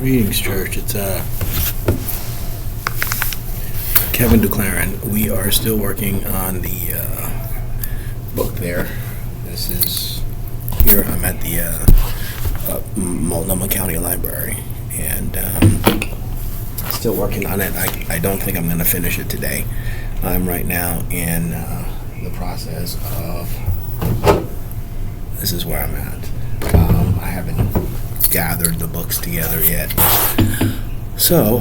Greetings, church. It's Kevin Duclairon. We are still working on the book there. This is here. I'm at the Multnomah County Library, and still working on it. I don't think I'm going to finish it today. I'm right now in the process of. This is where I'm at. I haven't gathered the books together yet. So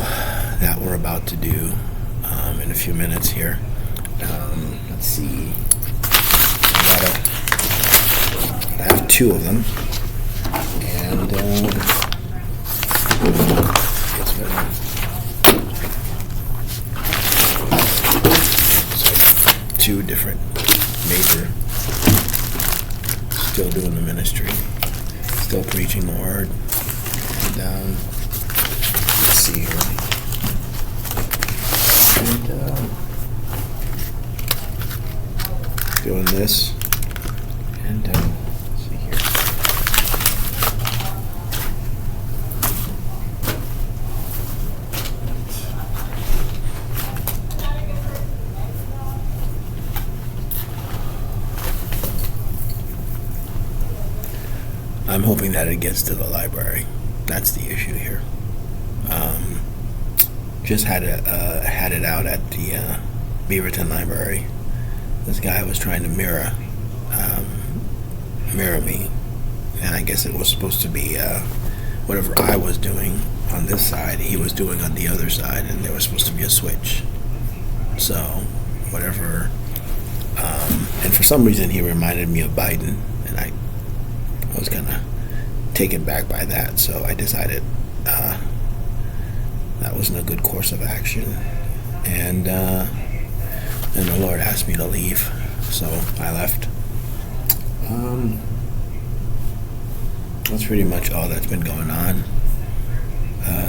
that we're about to do in a few minutes here. Let's see. I have two of them, and it's been two different major. Still doing the ministry. Still preaching the word. And let's see here. And doing this. And let's see here. I'm hoping that it gets to the library. That's the issue here. Just had it out at the Beaverton Library. This guy was trying to mirror me, and I guess it was supposed to be whatever I was doing on this side, he was doing on the other side, and there was supposed to be a switch. So whatever, and for some reason he reminded me of Biden, and I was kind of taken back by that, so I decided that wasn't a good course of action, and the Lord asked me to leave, so I left. That's pretty much all that's been going on.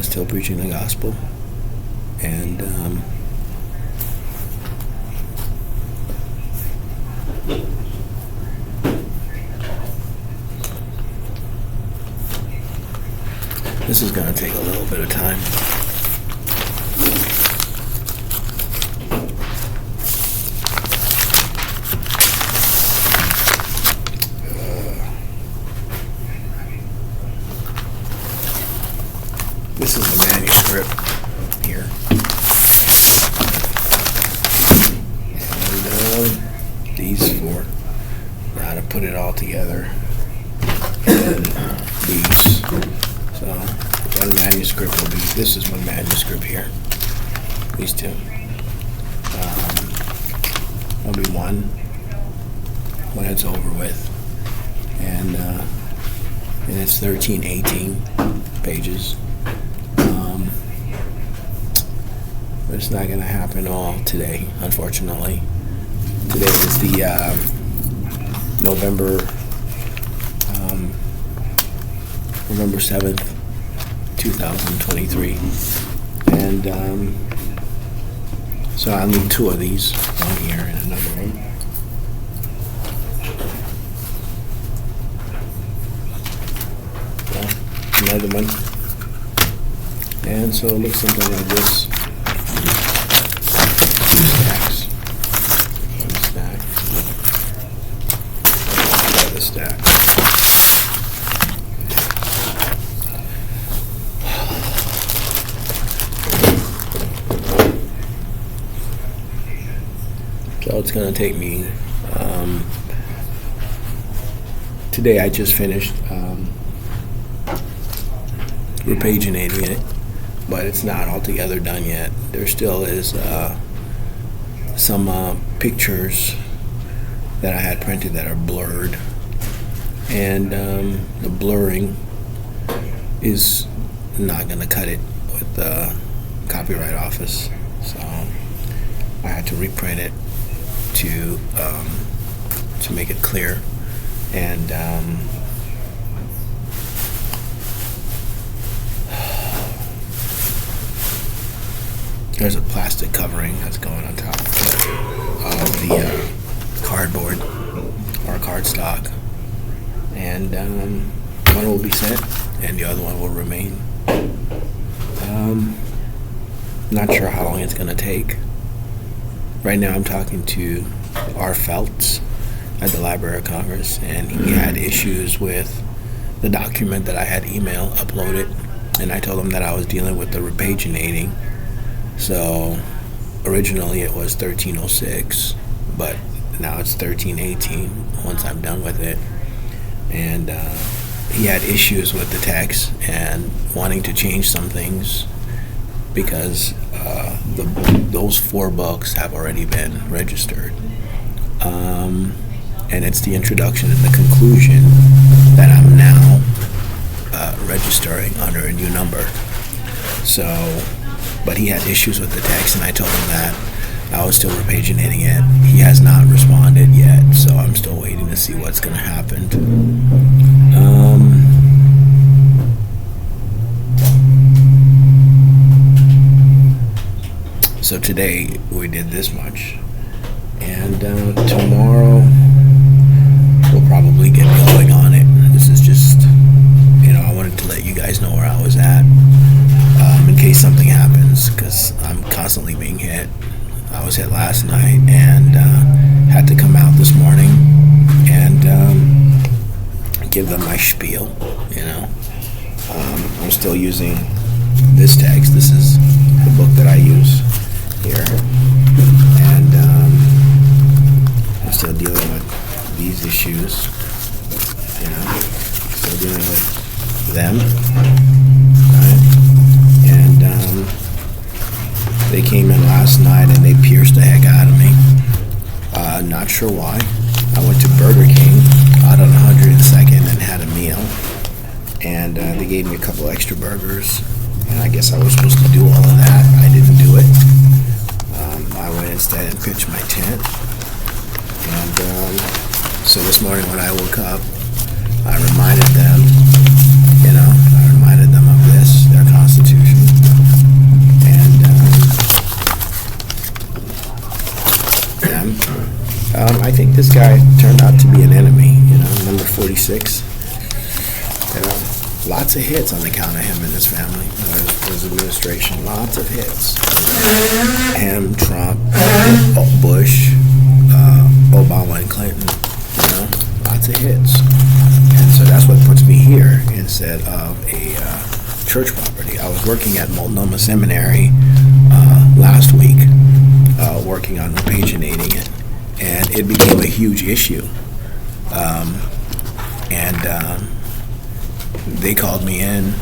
Still preaching the gospel, and this is going to take a little bit of time. This is the manuscript here. And these four. Now to put it all together. And these. So one manuscript will be, this is one manuscript here. These two. Will be one when it's over with. And it's 18 pages. But it's not going to happen all today, unfortunately. Today is the November 7th, 2023. And so I'll need two of these, one here and another one. Another one. And so it looks something like this. Two stacks. One stack. Another stack. So it's going to take me, today I just finished repaginating it, but it's not altogether done yet. There still is some pictures that I had printed that are blurred, and the blurring is not going to cut it with the Copyright Office, so I had to reprint it to make it clear, and there's a plastic covering that's going on top of the cardboard or cardstock, and one will be sent and the other one will remain. Um, Not sure how long it's going to take. Right now I'm talking to R. Feltz at the Library of Congress, and he had issues with the document that I had email uploaded, and I told him that I was dealing with the repaginating. So originally it was 1306, but now it's 1318 once I'm done with it. And he had issues with the text and wanting to change some things because those 4 books have already been registered. And it's the introduction and the conclusion that I'm now registering under a new number. So, but he had issues with the text, and I told him that I was still repaginating it. He has not responded yet, so I'm still waiting to see what's going to happen. So today we did this much, and tomorrow we'll probably get going on it. This is just, I wanted to let you guys know where I was at, in case something happens, because I'm constantly being hit. I was hit last night and had to come out this morning and give them my spiel. I'm still using this text. This is the book that I use here, and I'm still dealing with these issues. Still dealing with them, right? And they came in last night and they pierced the heck out of me. Not sure why. I went to Burger King out on 102nd and had a meal, and they gave me a couple extra burgers, and I guess I was supposed to do all of that. I didn't do it. I went instead and pitched my tent, and so this morning when I woke up, I reminded them, of this, their Constitution, and I think this guy turned out to be an enemy, number 46. Lots of hits on account of him and his family, his administration, lots of hits. Him, Trump, Bush, Obama and Clinton, lots of hits. And so that's what puts me here instead of a church property. I was working at Multnomah Seminary last week, working on repaginating it, and it became a huge issue. They called me in.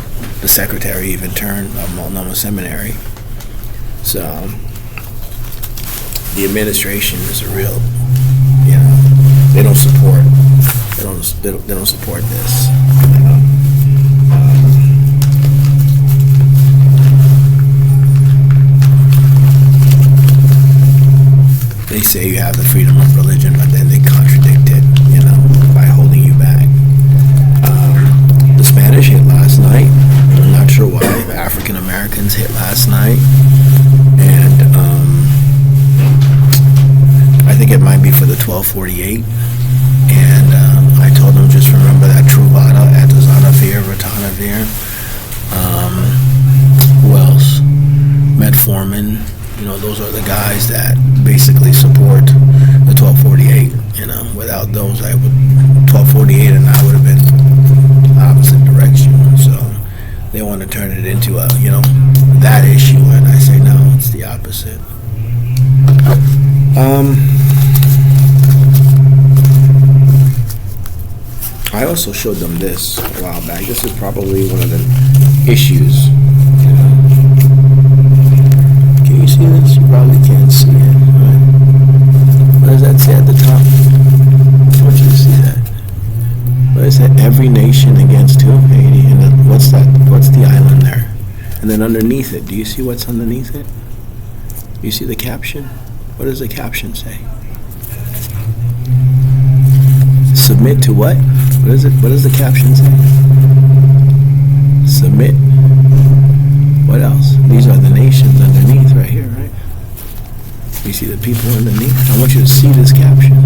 The secretary even turned of Multnomah Seminary. So the administration is a real, they don't support. They don't support this. They say you have the freedom of religion, but then they contradict it, by holding you back. The Spanish hit last night. I'm not sure why. The African Americans hit last night, and I think it might be for the 1248. And I told them, just remember that Truvada, Atazanavir, Ratanavir. Who else? Metformin. Those are the guys that basically support the 1248. Without those, 1248 and I would have been opposite direction. So they want to turn it into a, that issue, and I say no, it's the opposite. I also showed them this a while back. This is probably one of the issues. Can you see this? You probably can't see it. Right? What does that say at the top? I want you to see that. What is that? Every nation against who? Haiti. And then what's that? What's the island there? And then underneath it, do you see what's underneath it? Do you see the caption? What does the caption say? Submit to what? What is it? What does the caption say? Submit. What else? These are the nations underneath right here, right? You see the people underneath? I want you to see this caption.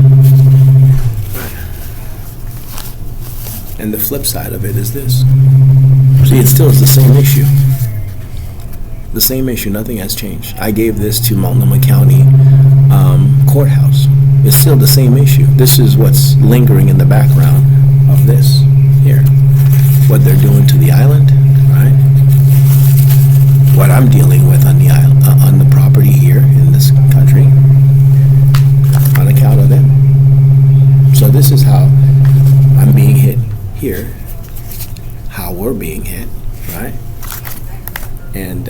And the flip side of it is this. See, it still is the same issue. the same issue. Nothing has changed. I gave this to Multnomah County courthouse. It's still the same issue. This is what's lingering in the background of this here. What they're doing to the island, right? What I'm dealing with on the island, on the property here in this country, on account of them. So this is how I'm being hit here, how we're being hit, right? And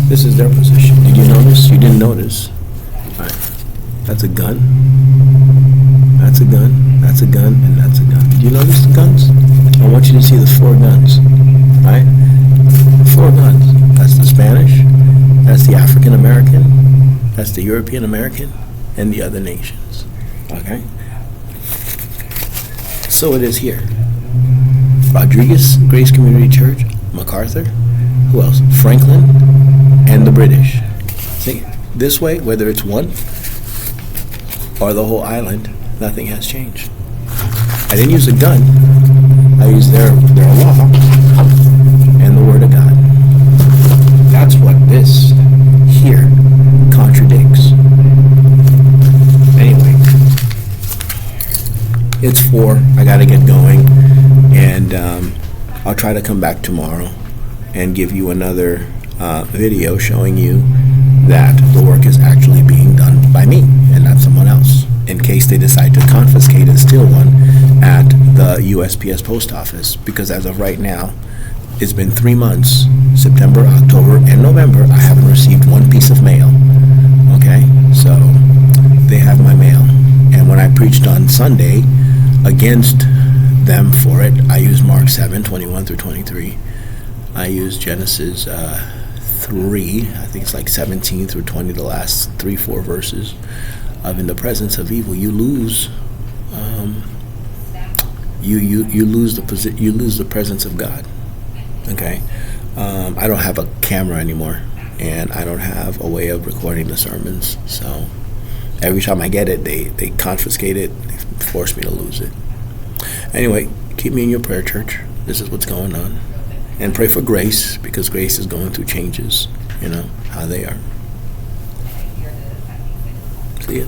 this is their position. Did you notice? You didn't notice. All right. That's a gun. That's a gun. That's a gun. And that's a gun. Did you notice the guns? I want you to see the 4 guns. Right? 4 guns. That's the Spanish. That's the African American. That's the European American. And the other nations. Okay? So it is here. Rodriguez, Grace Community Church, MacArthur. Who else? Franklin. And the British. See, this way, whether it's one or the whole island, nothing has changed. I didn't use a gun. I used their law and the Word of God. That's what this here contradicts. Anyway, it's 4. I got to get going, and I'll try to come back tomorrow and give you another video showing you that the work is actually being done by me and not someone else, in case they decide to confiscate and steal one at the USPS post office. Because as of right now, it's been 3 months, September, October, and November, I haven't received one piece of mail. Okay, so they have my mail. And when I preached on Sunday against them for it, I used Mark 7:21 through 23. I used Genesis 3, I think it's like 17 through 20, the last 3-4 verses of in the presence of evil you lose you lose the presence of God. Okay, I don't have a camera anymore, and I don't have a way of recording the sermons, so every time I get it, they confiscate it, they force me to lose it. Anyway, keep me in your prayer, church. This is what's going on. And pray for Grace, because Grace is going through changes, how they are. See ya.